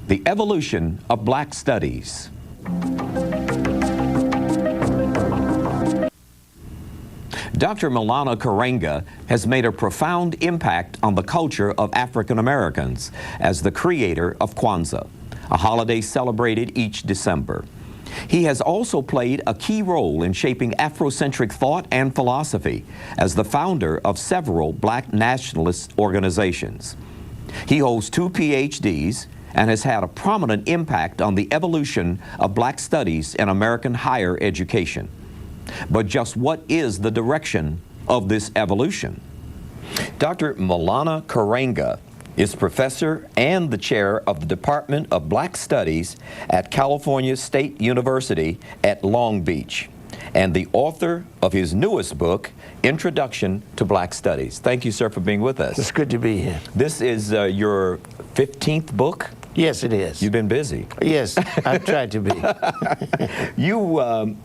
The Evolution of Black Studies. Dr. Maulana Karenga has made a profound impact on the culture of African Americans as the creator of Kwanzaa, a holiday celebrated each December. He has also played a key role in shaping Afrocentric thought and philosophy as the founder of several black nationalist organizations. He holds 2 PhDs and has had a prominent impact on the evolution of black studies in American higher education. But just what is the direction of this evolution? Dr. Maulana Karenga is professor and the chair of the Department of Black Studies at California State University at Long Beach, and the author of his newest book, Introduction to Black Studies. Thank you, sir, for being with us. It's good to be here. This is your 15th book? Yes, it is. You've been busy. Yes, I've tried to be. You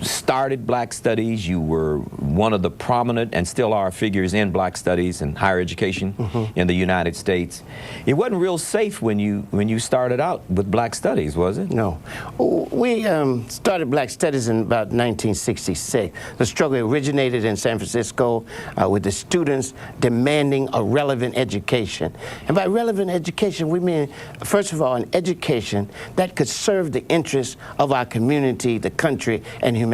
started Black Studies. You were one of the prominent and still are figures in Black Studies and higher education in the United States. It wasn't real safe when you started out with Black Studies, was it? No. We started Black Studies in about 1966. The struggle originated in San Francisco with the students demanding a relevant education. And by relevant education, we mean, first of all, an education that could serve the interests of our community, the country, and humanity.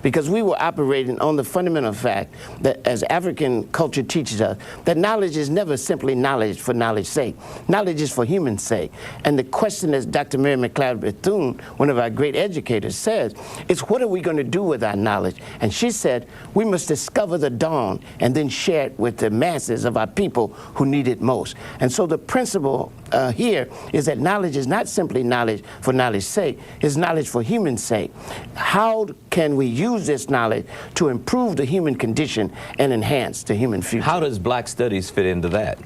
Because we were operating on the fundamental fact that, as African culture teaches us, that knowledge is never simply knowledge for knowledge's sake. Knowledge is for human's sake. And the question, as Dr. Mary McLeod Bethune, one of our great educators, says, is what are we going to do with our knowledge? And she said, we must discover the dawn and then share it with the masses of our people who need it most. And so the principle here is that knowledge is not simply knowledge for knowledge's sake, it's knowledge for human's sake. How can we use this knowledge to improve the human condition and enhance the human future? How does Black Studies fit into that?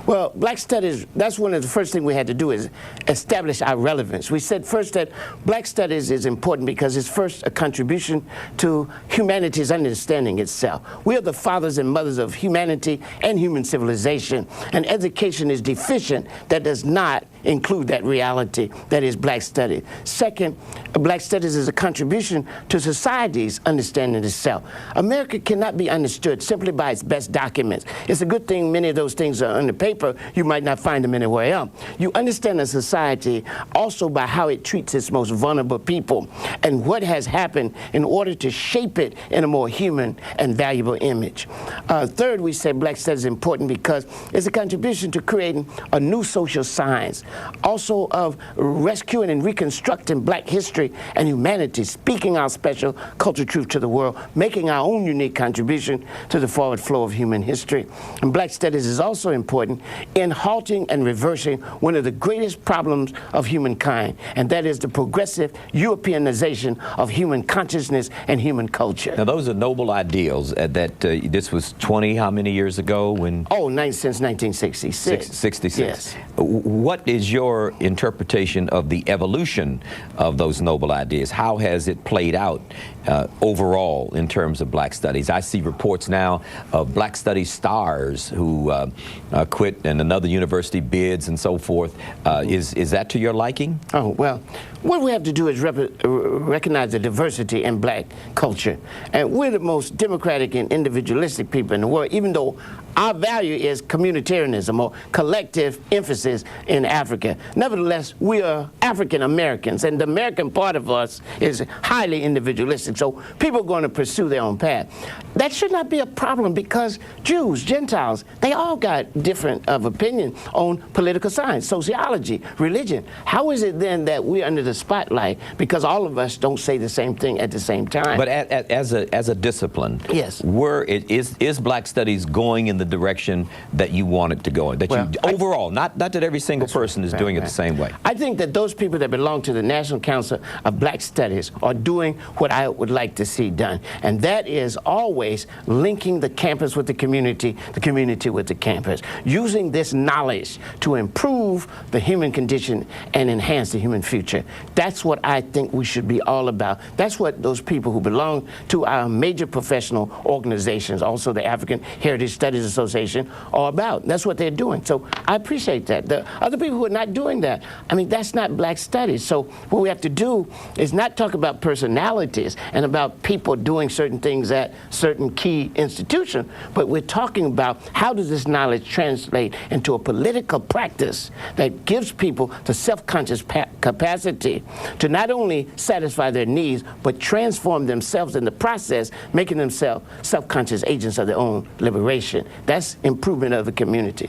Well, Black Studies, that's one of the first things we had to do is establish our relevance. We said first that Black Studies is important because it's first a contribution to humanity's understanding itself. We are the fathers and mothers of humanity and human civilization, and education is deficient that does not include that reality that is Black Studies. Second, Black Studies is a contribution to society's understanding itself. America cannot be understood simply by its best documents. It's a good thing many of those things are on the paper. You might not find them anywhere else. You understand a society also by how it treats its most vulnerable people and what has happened in order to shape it in a more human and valuable image. Third, we say Black Studies is important because it's a contribution to creating a new social science, also of rescuing and reconstructing Black history and humanity, speaking our special cultural truth to the world, making our own unique contribution to the forward flow of human history. And Black Studies is also important in halting and reversing one of the greatest problems of humankind, and that is the progressive Europeanization of human consciousness and human culture. Now, those are noble ideals that this was 20, how many years ago? When? Oh, since 1966. 66. Yes. What is your interpretation of the evolution of those noble ideas? How has it played out overall in terms of Black Studies? I see reports now of Black Studies stars who quit and another university bids and so forth. Is that to your liking? Oh, well, what we have to do is recognize the diversity in Black culture. And we're the most democratic and individualistic people in the world, even though our value is communitarianism or collective emphasis in Africa. Nevertheless, we are African Americans, and the American part of us is highly individualistic. So people are going to pursue their own path. That should not be a problem because Jews, Gentiles, they all got different of opinion on political science, sociology, religion. How is it then that we're under the spotlight because all of us don't say the same thing at the same time? But as a discipline, yes, is Black Studies going in the direction that you want it to go in? That overall, not that every single person is doing it the same way. I think that those people that belong to the National Council of Black Studies are doing what I would would like to see done. And that is always linking the campus with the community with the campus, using this knowledge to improve the human condition and enhance the human future. That's what I think we should be all about. That's what those people who belong to our major professional organizations, also the African Heritage Studies Association, are about. That's what they're doing. So I appreciate that. The other people who are not doing that, I mean, that's not black studies. So what we have to do is not talk about personalities and about people doing certain things at certain key institutions, but we're talking about how does this knowledge translate into a political practice that gives people the self-conscious capacity to not only satisfy their needs, but transform themselves in the process, making themselves self-conscious agents of their own liberation. That's improvement of the community.